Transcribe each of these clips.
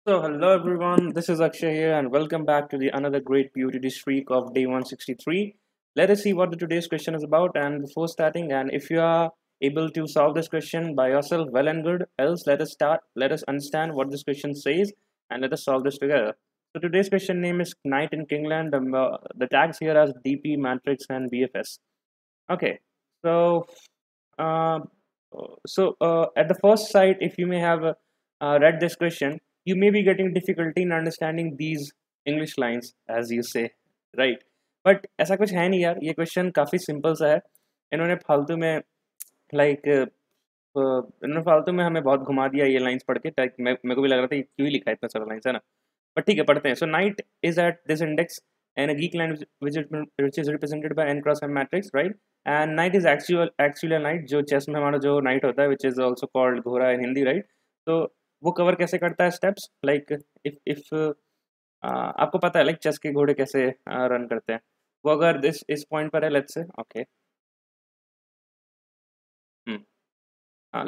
So hello everyone, this is Akshay here and welcome back to the another great POTD streak of day 163. Let us see what the today's question is about, and before starting, and if you are able to solve this question by yourself, well and good. Else let us understand what this question says and let us solve this together. So today's question name is Knight in Kingland. The tags here are DP, Matrix and BFS. Okay, so uh, at the first sight, if you may have read this question, you may be getting difficulty in understanding these English lines, as you say, right? But ऐसा कुछ है नहीं यार, ये question काफ़ी simple सा है. इन्होंने फालतू में लाइक इन्होंने फालतू में हमें बहुत घुमा दिया ये लाइंस पढ़ के, ताकि मेरे को भी लग रहा था ये क्यों ही लिखा है इतना सारा लाइंस, है ना. बट ठीक है, पढ़ते हैं. So knight is at this index and a Geekland which is represented by n cross m matrix, right? And knight is actually a knight जो chess में हमारा जो knight होता है, which is also called घोड़ा in Hindi, right? तो वो cover कैसे करता है स्टेप्स, लाइक इफ आपको पता है लाइक चेस के घोड़े कैसे रन करते हैं. वो अगर इस पॉइंट पर है, let's say okay,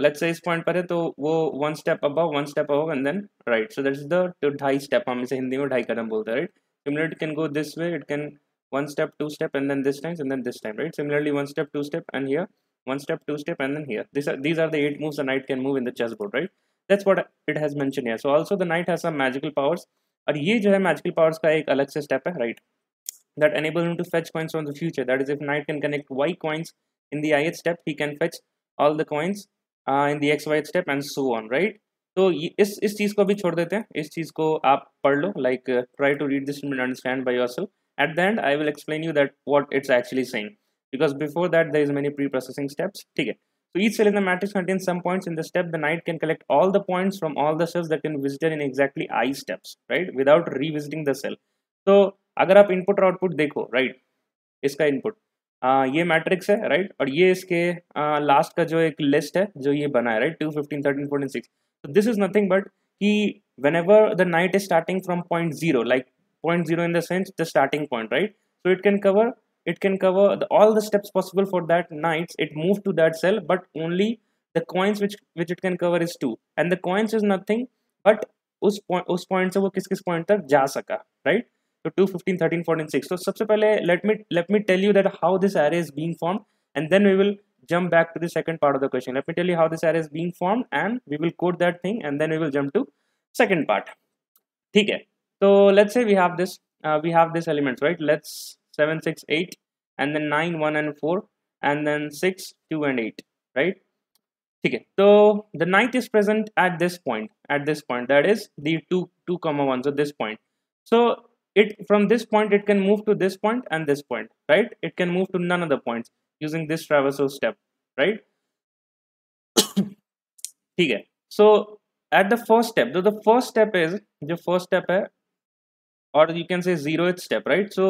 let's say इस पॉइंट पर है, तो वो one step above and then right. So that's the तो ढाई स्टेप, हम इसे हिंदी में ढाई कदम बोलते हैं, right? Similarly, it can go this way. It can one step, two step, and then this time, right? Similarly, one step, two step, and here one step, two step, and then here. These are the 8 moves the knight can move in the chessboard, right? That's what it has mentioned here. So also the knight has some magical powers. और ये जो है magical powers का एक अलग से step है, right? That enable him to fetch coins from the future. That is, if knight can connect y coins in the ith step, he can fetch all the coins in the x y step and so on, right? तो इस चीज़ को भी छोड़ देते हैं, इस चीज़ को आप पढ़ लो, like try to read this and understand by yourself. At the end I will explain you that what it's actually saying, because before that there is many pre processing steps. ठीक है. So each cell in the matrix contains some points. In the step, the knight can collect all the points from all the cells that can be visited in exactly I steps, right? Without revisiting the cell. तो अगर आप input और output देखो, right, इसका input ये matrix है, right, और ये इसके लास्ट का जो एक लिस्ट है जो ये बना है, right, 2 15 13 14 6. So this is nothing but whenever the knight is starting from point zero, like point zero in the sense the starting point, right? So it can cover all the steps possible for that knights. It moves to that cell, but only the coins which it can cover is 2, and the coins is nothing but उस point से वो किस point तक जा सका, right? So 2 15 13 14 6. So सबसे पहले let me tell you that how this array is being formed, and then we will jump back to the second part of the question. Let me tell you how this array is being formed, and we will code that thing, and then we will jump to second part. ठीक है. So let's say we have this elements, right? Let's 7 6 8 and then 9 1 and 4 and then 6 2 and 8, right? ठीक है. So the knight is present at this point, that is the 2 comma 1, so this point. So it from this point it can move to this point and this point, right? It can move to none of the points using this traversal step, right? ठीक है. So at the first step, the first step is जो first step है, or you can say 0th step, right? So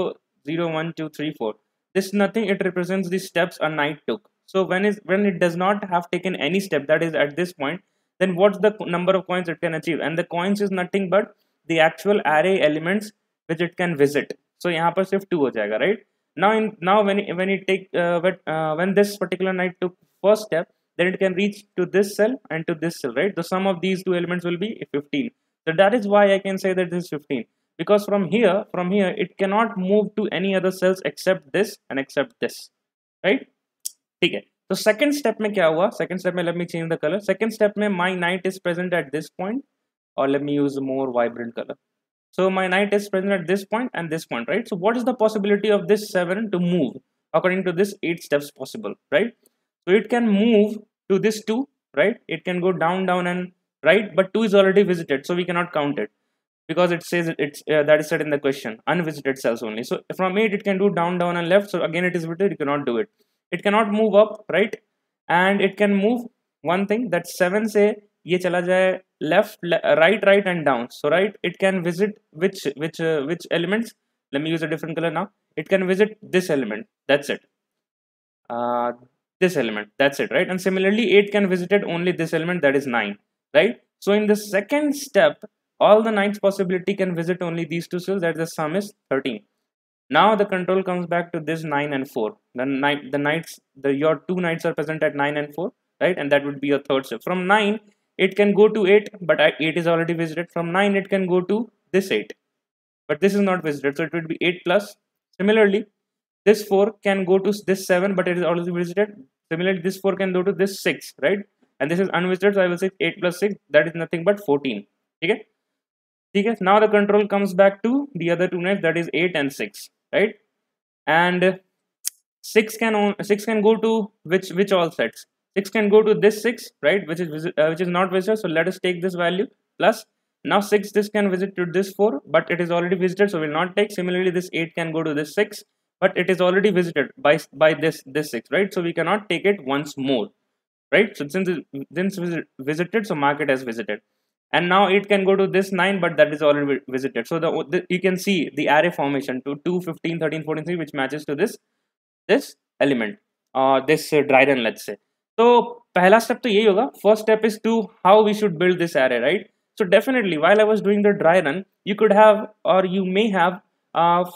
0 1 2 3 4, this nothing, it represents the steps a knight took. So when it does not have taken any step, that is at this point, then what's the number of coins it can achieve? And the coins is nothing but the actual array elements which it can visit. So यहाँ पर सिर्फ 2 हो जाएगा, right? Now when it take when this particular knight took first step, then it can reach to this cell and to this cell, right? The sum of these two elements will be 15. So that is why I can say that this is 15, because from here it cannot move to any other cells except this and except this, right? ठीक है. तो second step में क्या हुआ? Second step में, let me change the colour. Second step में my knight is present at this point, और let me use more vibrant colour. So my knight is present at this point and this point, right? So what is the possibility of this 7 to move according to this 8 steps possible, right? So it can move to this 2, right? It can go down and right, but 2 is already visited, so we cannot count it, because it says it's that is said in the question, unvisited cells only. So from 8 it can do down and left, so again it is visited, you cannot do it. It cannot move up, right? And it can move one thing, that 7 से ये चला जाए left, right and down. So right, it can visit which elements? Let me use a different color now. It can visit this element, that's it. This element, that's it, right? And similarly 8 can visit only this element, that is 9, right? So in the second step, all the knights possibility can visit only these two cells, that the sum is 13. Now the control comes back to this 9 and 4. Your two knights are present at 9 and 4, right? And that would be your third step. From 9, it can go to 8, but 8 is already visited. From 9 it can go to this 8, but this is not visited, so it would be 8 plus. Similarly, this 4 can go to this 7, but it is already visited. Similarly, this 4 can go to this 6, right? And this is unvisited, so I will say 8 plus 6, that is nothing but 14. Okay? Okay? Now the control comes back to the other two names, that is 8 and 6, right? And 6 can go to which all sets? 6 can go to this 6, right? Which is not visited. So let us take this value plus. Now 6 this can visit to this 4, but it is already visited, so will not take. Similarly, this 8 can go to this 6, but it is already visited by this 6, right? So we cannot take it once more, right? So since visited, so mark it as visited. And now it can go to this 9, but that is already visited. So you can see the array formation to 2, 15, 13, 14, 3, which matches to this element, this dry run, let's say. So पहला step तो यही होगा. First step is to how we should build this array, right? So definitely, while I was doing the dry run, you could have, or you may have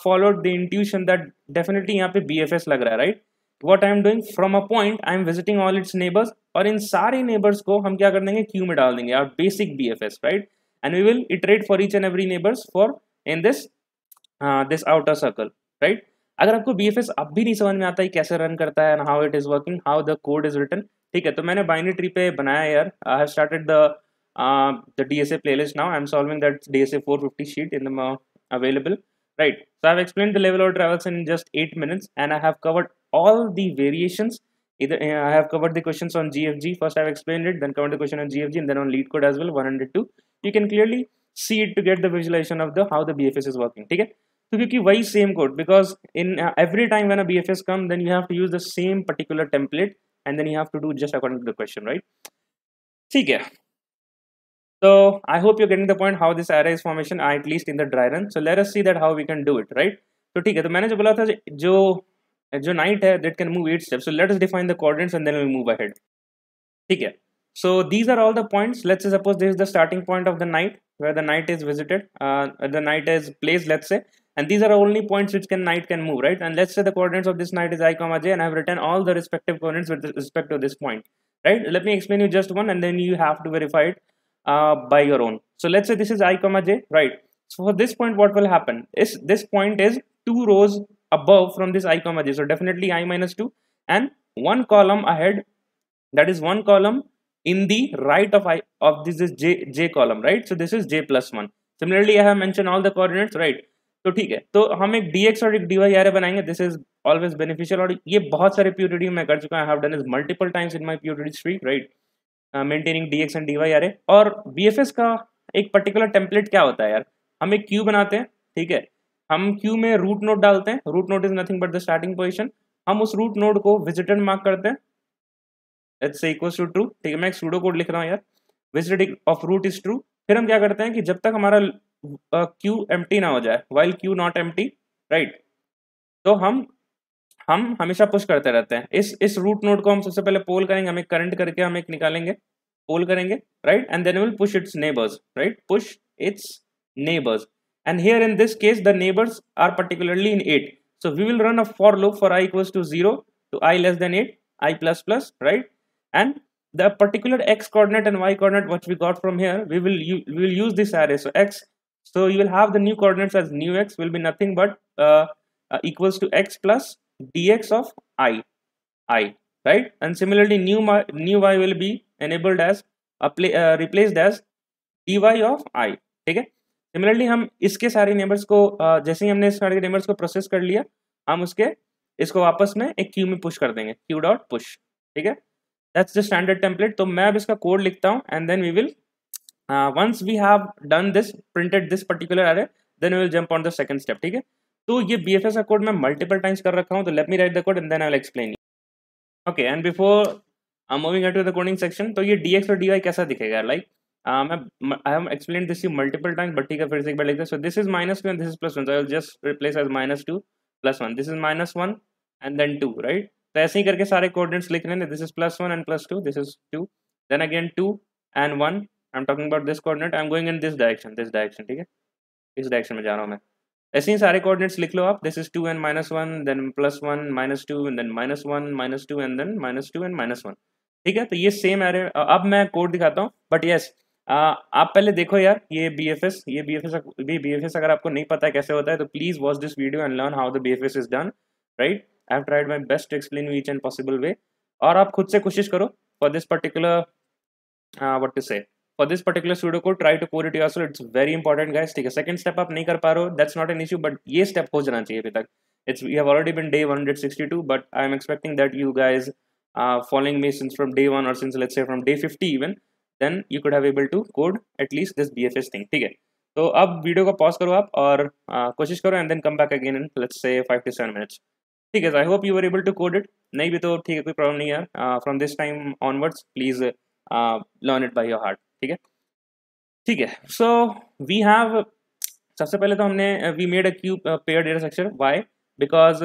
followed the intuition that definitely यहाँ पे BFS लग रहा है, right? What I am doing, from a point I am visiting all its neighbors, और इन सारे neighbors को हम क्या कर देंगे, queue में डाल देंगे, our basic BFS, right? And we will iterate for each and every neighbors for in this this outer circle, right? अगर आपको BFS अब भी नहीं समझ में आता है कैसे रन करता है, and how it is working, how the code is written, ठीक है, तो मैंने बाइनरी ट्री पे बनाया यार. I have started the DSA playlist now. I'm solving that DSA 450 sheet in the available, right? So I've explained the level of travels in just 8 minutes, and I have covered all the variations. Either I have covered the questions on GFG. First I've explained it, then covered the question on GFG, and then on lead code as well, 102. You can clearly see it to get the visualization of the how the BFS is working. ठीक है, तो क्योंकि वही same code, because in every time when a BFS comes, then you have to use the same particular template, and then you have to do just according to the question, right? ठीक है. So I hope you're getting the point how this array is formation, at least in the dry run. So let us see that how we can do it, right? So ठीक है, तो मैंने जो बोला था जो night है that can move 8 steps. So let us define the coordinates and then we'll move ahead. ठीक है. So these are all the points. Let's say suppose this is the starting point of the night where the night is visited, the night is placed, let's say, and these are only points which night can move, right? And let's say the coordinates of this night is I comma j, and I've written all the respective coordinates with respect to this point, right? Let me explain you just one, and then you have to verify it by your own. So let's say this is I comma j, right? So for this point, what will happen is this point is 2 rows above from this I comma j, so definitely I minus 2, and 1 column ahead, that is 1 column in the right of this is j column, right? So this is j plus 1. Similarly, I have mentioned all the coordinates, right? तो ठीक है, तो हम एक dx और एक dy array बनाएंगे. This is always beneficial, और ये बहुत सारे POTD में कर चुका हूं. I have done is multiple times in my POTD streak, right? Maintaining dx and dy array. और BFS का एक पर्टिकुलर टेम्पलेट क्या होता है यार, हम एक क्यू बनाते हैं, ठीक है, हम क्यू में रूट नोड डालते हैं. Root node is nothing but the starting position. हम उस रूट नोड को विजिटेड मार्क करते हैं, let's say equals to true. ठीक है, मैं एक सूडो कोड लिख रहा हूँ यार, visited of root is true. फिर हम क्या करते हैं कि जब तक हमारा क्यू एम्प्टी ना हो जाए, while Q not empty, right, तो हम हमेशा पुश करते रहते हैं. इस रूट नोड को हम सबसे पहले पोल करेंगे, हम एक करंट करके हम एक निकालेंगे, पोल करेंगे, right, and then will push its neighbours, right, push its neighbours. And here in this case the neighbours are particularly in 8, so we will run a for loop for I equals to 0 to I less than 8, I plus plus, right? And the particular x coordinate and y coordinate which we got from here, we will use this array. So x, so you will have the new coordinates as new x will be nothing but equals to x plus dx of I, right? And similarly new y will be enabled as replaced as dy of I. ठीक है. Similarly हम इसके सारे neighbours को जैसे ही हमने इस सारे नेबर्स को प्रोसेस कर लिया, हम इसको वापस में एक क्यू में पुश कर देंगे, क्यू डॉट पुश. ठीक है, दैट्स द स्टैंडर्ड टेम्पलेट. तो मैं अब इसका कोड लिखता हूँ, and then we will once we have done this, printed this particular array, then we will jump on the second step. ठीक है, तो ये BFS का कोड मैं मल्टीपल टाइम्स कर रखा हूँ, तो let me write the code and then I will explain. Okay, and before moving to the coding section, तो ये dx और dy कैसा दिखेगा, like I have explained this to you multiple times, but ठीक है, फिर से एक बार लिखते हैं. So this is -2 and this is +1, so I will just replace as -2 +1. This is -1 and then 2, right? तो ऐसे ही करके सारे coordinates लिख रहे हैं. This is +1 and +2, this is 2, then again 2 and 1. I'm talking about this coordinate. I'm going in this direction, ठीक है, इस डायरेक्शन में जा रहा हूँ मैं. ऐसे ही सारे coordinates लिख लो आप. This is 2 and -1, then +1, -2 and then -1, -2 and then -2 and -1. ठीक है। तो ये सेम एरे, अब मैं कोड दिखाता हूँ, बट यस आप पहले देखो यार ये BFS अगर आपको नहीं पता है कैसे होता है तो please watch this video and learn how the BFS is done, right. I have tried my best to explain you each and possible way, और आप खुद से कोशिश करो for this particular what to say, for this particular pseudo code try to code it yourself, it's very important guys, ठीक है। Second step आप नहीं कर पा रहे हो, that's not an issue, but ये स्टेप हो जाना चाहिए अभी तक। It's we have already been day 162, but I'm expecting that you guys following me since from day 1, or since let's say from day 50 even, then you could have able to code at least this BFS thing, ठीक है। तो अब video को pause करो आप और कोशिश करो and then come back again in let's say 5 to 7 minutes, ठीक है। I hope you were able to code it, नहीं भी तो ठीक है, कोई प्रॉब्लम नहीं है। From this time onwards please learn it by your heart, ठीक है, ठीक है। सो वी हैव, सबसे पहले तो हमने we made a queue pair data structure, why, because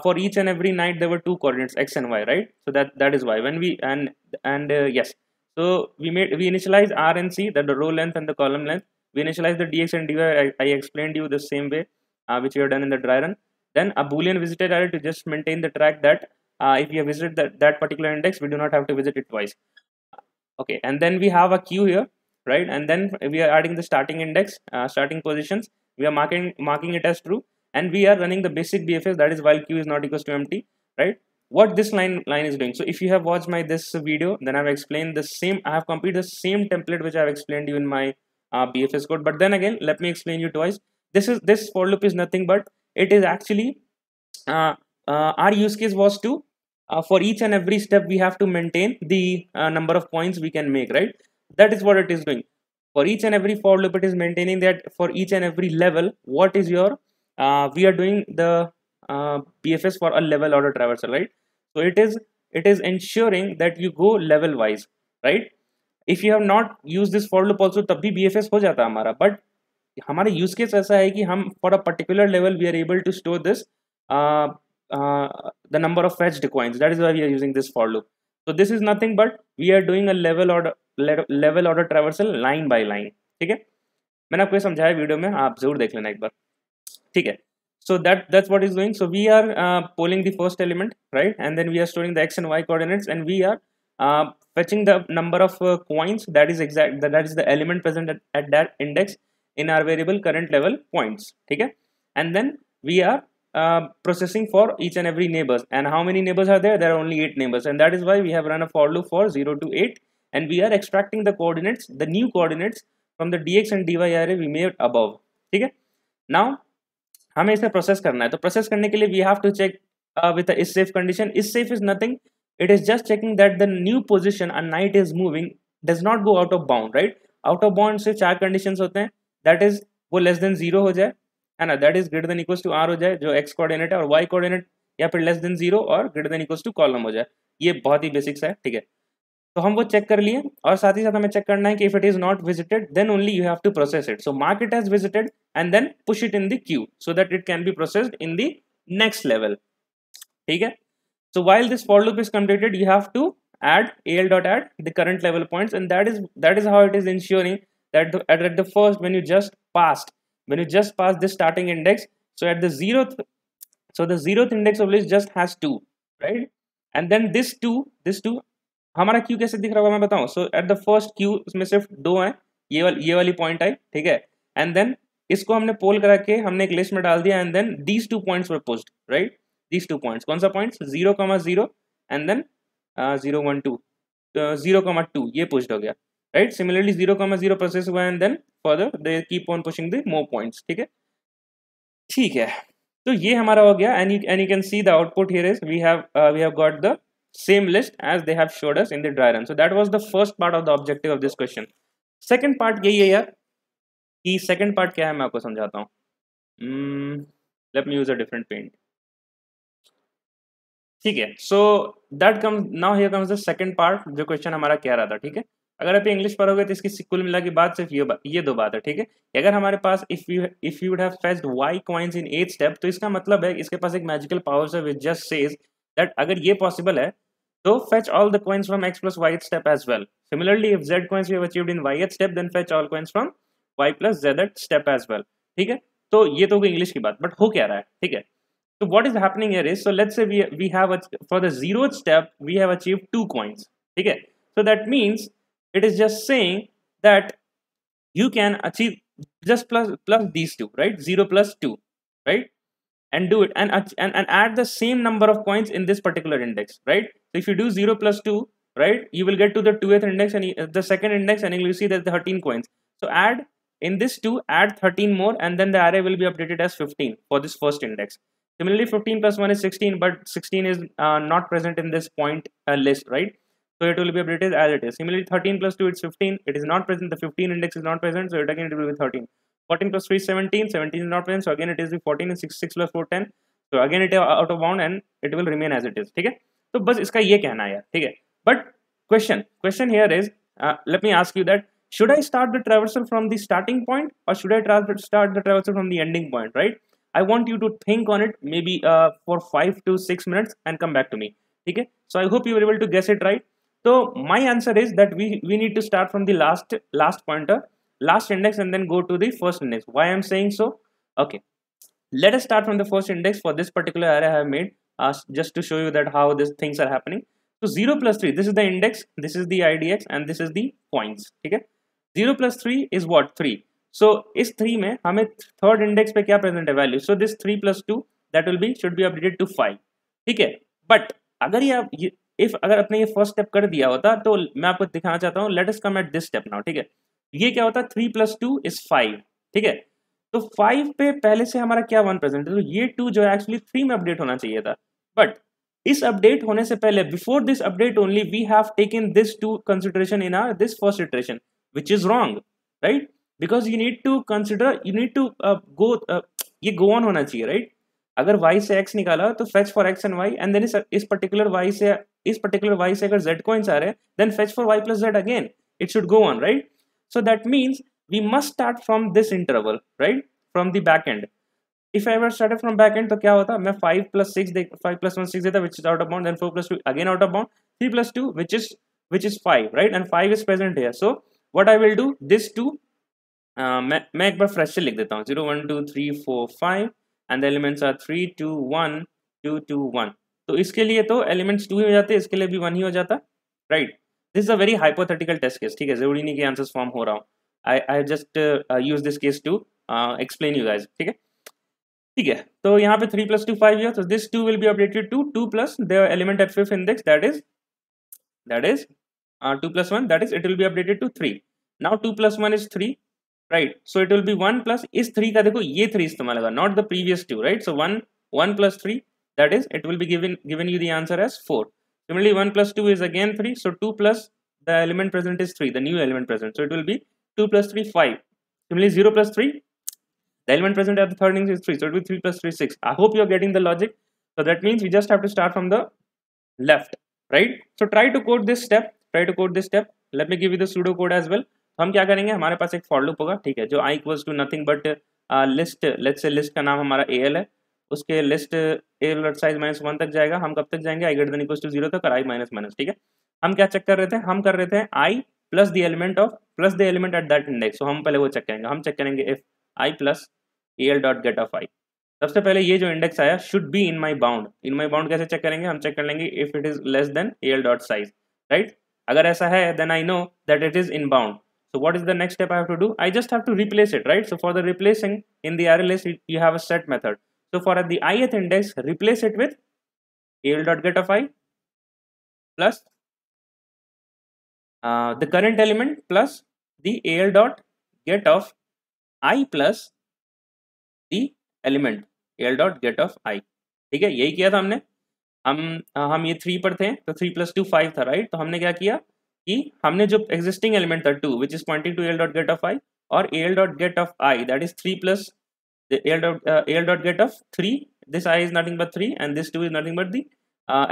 for each and every night there were two coordinates x and y, right? So that is why when we and yes, so we initialize r and c, that the row length and the column length. We initialize the dx and dy. I explained you the same way which we have done in the dry run. Then a boolean visited array to just maintain the track that if we have visited that particular index, we do not have to visit it twice. Okay, and then we have a queue here, right? And then we are adding the starting index, starting positions. We are marking it as true, and we are running the basic BFS, that is while q is not equals to empty, right? What this line is doing. So if you have watched my this video, then I've explained the same. I have completed the same template which I have explained you in my BFS code. But then again, let me explain you twice. This for loop is nothing but it is actually our use case was to for each and every step we have to maintain the number of points we can make, right? That is what it is doing. For each and every for loop, it is maintaining that for each and every level, what is your we are doing the BFS for a level order traversal, right? So it is ensuring that you go level wise, right? If you have not used this for loop also, तब भी BFS हो जाता हमारा, but हमारा use case ऐसा है कि हम for a particular level we are able to store this the number of fetched coins. That is why we are using this for loop. So this is nothing but we are doing a level order traversal line by line, ठीक है। मैंने आपको ये समझाया video में, आप जरूर देख लेना एक बार, ठीक है। So that's what is doing. So we are polling the first element, right? And then we are storing the x and y coordinates, and we are fetching the number of coins, that is the element present at that index in our variable current level points, ठीक है। And then we are processing for each and every neighbors, and how many neighbors are there? There are only 8 neighbors, and that is why we have run a for loop for 0 to 8, and we are extracting the coordinates, the new coordinates from the dx and dy array we made above, ठीक है। Now हमें इसे process करना है, तो process करने के लिए we have to check with the is safe condition. Is safe is nothing, it is just checking that the new position a knight is moving does not go out of bound, right. Out of bound से 4 conditions होते हैं, that is वो less than 0 हो जाए, है ना, that is greater than equals to R हो जाए जो एक्स कोऑर्डिनेट है, और वाई कोऑर्डिनेट या फिर लेस देन 0 और greater than equals to column हो जाए. ये बहुत ही बेसिक्स है, ठीक है. तो हम वो चेक कर लिए, और साथ ही साथ हमें चेक करना है कि if it is not visited then only you have to process it. So mark it as visited and then push it in the queue so that it can be processed in the next level, ठीक है. So while this for loop is completed you have to add al.add the current level points, and that is how it is ensuring that at the first when you just passed this starting index, so at the zeroth index of list just has 2, right, and then this 2 हमारा Q कैसे दिख रहा होगा मैं बताऊं. सो at the first Q इसमें सिर्फ 2 हैं, ये वाली पॉइंट आई, ठीक है, एंड देन इसको हमने पोल करा के हमने एक लिस्ट में डाल दिया, and then these 2 points were pushed, right. These 2 points कौन सा पॉइंट्स, 0,0 एंड देन 0,1,2 0,2 ये पुश्ड हो गया, राइट. सिमिलरली 0,0 प्रोसेस हुआ and then further they keep on pushing the more points, ठीक है, ठीक है. तो ये हमारा हो गया, and you can see the output here is we have got the same list as they have showed us in the dry run. So that was the first part of the objective of this question. Second part यही है यार, कि second part क्या है मैं आपको समझाता हूँ. Let me use a different paint. ठीक है. So that comes now, here comes the second part जो question हमारा क्या रहा था, ठीक है. अगर आप इंग्लिश पढ़ोगे तो इसकी कुल मिला की बात सिर्फ ये 2 बात है, ठीक है. अगर हमारे पास if you would have fetched y coins in 8 step, तो इसका मतलब है इसके पास एक magical power है which just says that अगर ये possible है तो fetch all the coins from x plus yth step as well. Similarly, if z coins we have achieved in yth step, then fetch all coins from y plus zth step as well. ठीक है. तो ये तो होगी English की बात, but हो क्या रहा है, ठीक है. So what is happening here is, so let's say we have for the 0th step we have achieved 2 coins, ठीक है. So that means it is just saying that you can achieve just plus these two, right? 0 plus 2, right? And do it, and add the same number of points in this particular index, right? So if you do 0 plus 2, right, you will get to the 2th index and the second index, and you will see that the 13 coins. So add in this 2, add 13 more, and then the array will be updated as 15 for this first index. Similarly, 15 plus 1 is 16, but 16 is not present in this point list, right? So it will be updated as it is. Similarly, 13 plus 2 is 15. It is not present. The 15 index is not present. So it will be 13. 14 plus 3 is 17. 17 is not present. So again, it is the 14 and 6 plus 4 10. So again, it is out of bound and it will remain as it is. ठीक है? तो बस इसका ये कहना है यार. ठीक है? But question here is, let me ask you that, should I start the traversal from the starting point or should I start the traversal from the ending point, right? I want you to think on it maybe for 5 to 6 minutes and come back to me. Okay, so I hope you were able to guess it right. So my answer is that we need to start from the last pointer, last index, and then go to the first index. Why I'm saying so? Okay, let us start from the first index for this particular array I have made, just to show you that how these things are happening. So 0 plus 3, this is the index, this is the IDX, and this is the points. Okay, 0 plus 3 is what? 3. So इस 3 में हमें third index पे क्या present है value? So this 3 plus 2 that will be should be updated to 5. ठीक है, but अगर ये इफ अगर अपने ये फर्स्ट स्टेप कर दिया होता तो मैं आपको दिखाना चाहता हूँ. Let us come at this step now. ठीक है, ये क्या होता? 3 plus 2 is 5. ठीक है, तो 5 पे पहले से हमारा क्या 1 प्रेजेंट है, तो ये 2 जो है एक्चुअली 3 में अपडेट होना चाहिए था. बट इस अपडेट होने से पहले, before this update only, we have taken this to consideration in our this first iteration, which is wrong, right? Because you need to consider, you need to ये go on होना चाहिए, right? अगर y से x निकाला तो fetch for x and y, and then इस particular y से अगर z कॉइंस आ रहे हैं, then fetch for y plus z again. It should go on, right? So that means we must start from this interval, right, from the back end. If I ever started from back end तो क्या होता? मैं 5 plus 1 6 देता, which is out of bound, then 4 plus 2 again out of bound, 3 plus 2 which is 5, right? And 5 is present here. So what I will do, this 2 मैं एक बार fresh से लिख देता हूँ. 0 1 2 3 4 5 and the elements are 3 2 1 2 2 1. तो इसके लिए तो elements 2 ही हो जाते, इसके लिए भी 1 ही हो जाता, right? This is a very hypothetical test case. ठीक है, जरूरी नहीं कि आंसर्स फॉर्म हो रहा हूँ. I just use this case to explain you guys. ठीक है, ठीक है. तो यहाँ पे 3 plus 2 5 here. So this 2 will be updated to 2 plus the element at 5th index, that is 2 plus 1, that is it will be updated to 3. Now 2 plus 1 is 3, right? So it will be 1 plus इस 3 का देखो ये 3 इस्तेमाल होगा, not the previous 2, right? So 1 plus 3, that is it will be given you the answer as 4. Similarly 1 plus 2 is again 3, so 2 plus the element present is 3, the new element present, so it will be 2 plus 3 5. Similarly 0 plus 3, the element present at the third index is 3, so it will be 3 plus 3 6. I hope you are getting the logic. So that means we just have to start from the left, right? So try to code this step. Let me give you the pseudo code as well. हम क्या करेंगे, हमारे पास एक for loop होगा, ठीक है, जो i equals to nothing but list, let's say list का नाम हमारा al है, उसके लिस्ट al साइज -1 तक जाएगा. हम कब तक जाएंगे? i greater than equals to 0 तक, और i माइनस. ठीक है, हम क्या चेक कर रहे थे? हम कर रहे थे i plus the element at that index. So हम पहले वो चेक करेंगे. हम चेक करेंगे if i plus al dot get of i. सबसे पहले ये जो इंडेक्स आया should be in my bound. In my bound कैसे चेक करेंगे? हम चेक कर लेंगे if it is less than al dot size, right? अगर ऐसा है then I know that it is in bound. So what is the next step I have to do? I just have to replace it, right? So for the replacing in the array list, you have a set method. So for the ith index, replace it with al dot get of i plus the current element plus the al dot get of i plus the element al dot get of i. ठीक है, यही किया था हमने. हम ये 3 पर थे, तो 3 plus 2 5 था, राइट? तो हमने क्या किया कि हमने जो एग्जिस्टिंग एलिमेंट था 2 which is pointing to al dot get of i, और al dot get of i, that is 3 plus the al dot get of 3, this i is nothing but 3 and this 2 is nothing but the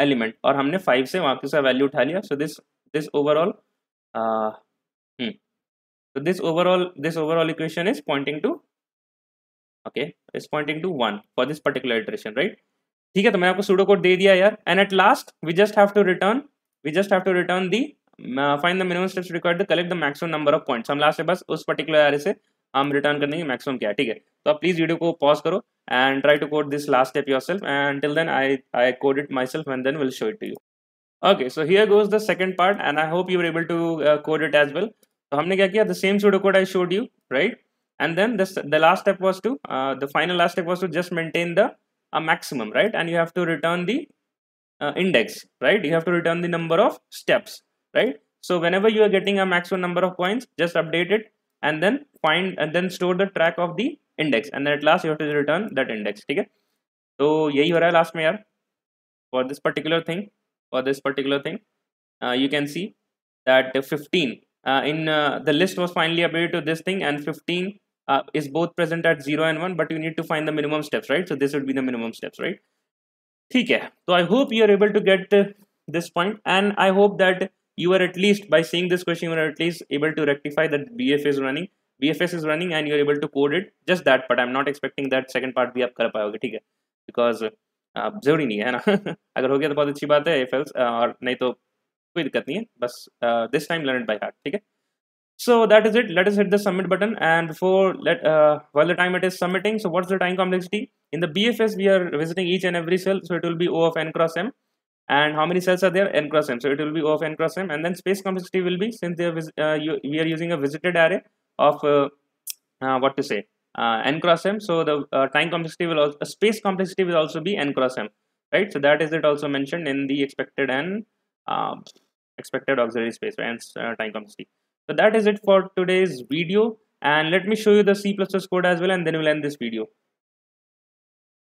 element, और हमने 5 से वहाँ से value उठा लिया. सो this overall so this overall equation is pointing to, okay, is pointing to 1 for this particular iteration, right? ठीक है, तो मैं आपको सूडो कोड दे दिया यार. And at last we just have to return the find the minimum steps required to collect the maximum number of points. हम last से बस उस पर्टिकुलर एरे से हम रिटर्न करने की मैक्सिमम क्या है. ठीक है, तो आप प्लीज वीडियो को पॉज करो and try to code this last step yourself, and till then I code it myself and then will show it to you. Okay, so here goes the second part, and I hope you were able to code it as well. So हमने क्या किया? The same pseudocode I showed you, right? And then the last step was to the final last step was to just maintain the maximum, right? And you have to return the index, right? You have to return the number of steps, right? So whenever you are getting a maximum number of coins, just update it and then find and then store the track of the index, and then at last you have to return that index. ठीक है? तो यही हो रहा है last में यार. For this particular thing, you can see that 15 in the list was finally updated to this thing, and 15 is both present at 0 and 1, but you need to find the minimum steps, right? So this would be the minimum steps, right? ठीक है. So I hope you are able to get this point, and I hope that you are at least, by seeing this question, you are at least able to rectify that BFS is running and you are able to code it, just that part. I'm not expecting that second part भी आप कर पाओगे, ठीक है? Because जरूरी नहीं है ना. अगर हो गया तो बहुत अच्छी बात है, if else, और नहीं तो कोई दिक्कत नहीं है, बस this time learn it by heart, ठीक है? So that is it. Let us hit the submit button, and before while the time it is submitting, so what's the time complexity? In the BFS, we are visiting each and every cell, so it will be O of n cross m. And how many cells are there? N cross m. So it will be O of n cross m. And then space complexity will be, since we are using a visited array of what to say, n cross m. So the time complexity will also, space complexity will also be n cross m, right? So that is it also mentioned in the expected and expected auxiliary space, right? And time complexity. So that is it for today's video, and let me show you the C++ code as well, and then we'll end this video.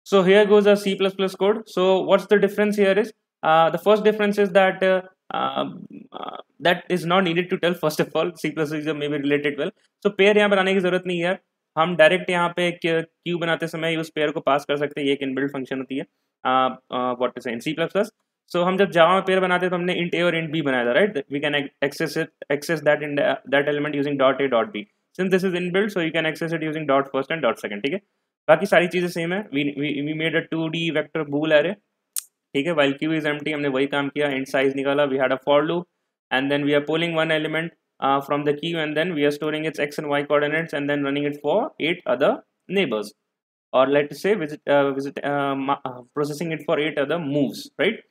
So here goes a C++ code. So what's the difference here is, the first difference is that that is not needed to tell. First of all, C++ is maybe related well. So pair यहाँ बनाने की जरूरत नहीं है, हम direct यहाँ पे Q बनाते समय उस पेयर को पास कर सकते हैं. ये एक इनबिल्ट फंक्शन होती है व्हाट टू से इन C++. So हम जब जावा में पेयर बनाते हैं तो हमने int a और int b बनाया था, right? We can access that in that element using dot a dot b. Since this is inbuilt, so you can access it using dot first and dot second. ठीक है, बाकी सारी चीजें same है. we made a 2D vector bool array, ठीक है. while q is empty, हमने वही काम किया, int size निकाला. We had a for loop, and then we are pulling one element from the queue, and then we are storing its x and y coordinates, and then running it for 8 other neighbors, or let's say processing it for 8 other moves, right?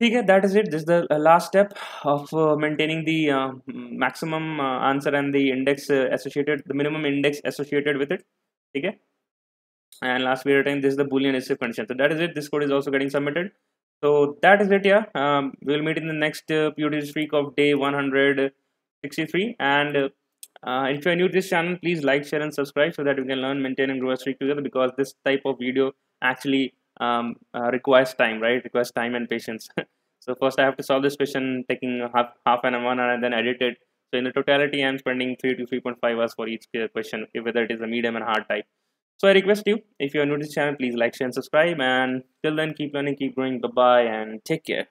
Okay, that is it. This is the last step of maintaining the maximum answer and the index associated, the minimum index associated with it. Okay, and last we return this is the boolean if condition. So that is it. This code is also getting submitted. So that is it. Yeah, we'll meet in the next POTD streak of day 163. And if you are new to this channel, please like, share, and subscribe so that we can learn, maintain, and grow a streak together. Because this type of video actually requires time, right? Requires time and patience. So first I have to solve this question, taking half an hour, and then edit it. So in the totality, I'm spending 3 to 3.5 hours for each question, whether it is a medium and hard type. So I request you, if you are new to this channel, please like, share, and subscribe. And till then, keep learning, keep growing. Bye bye, and take care.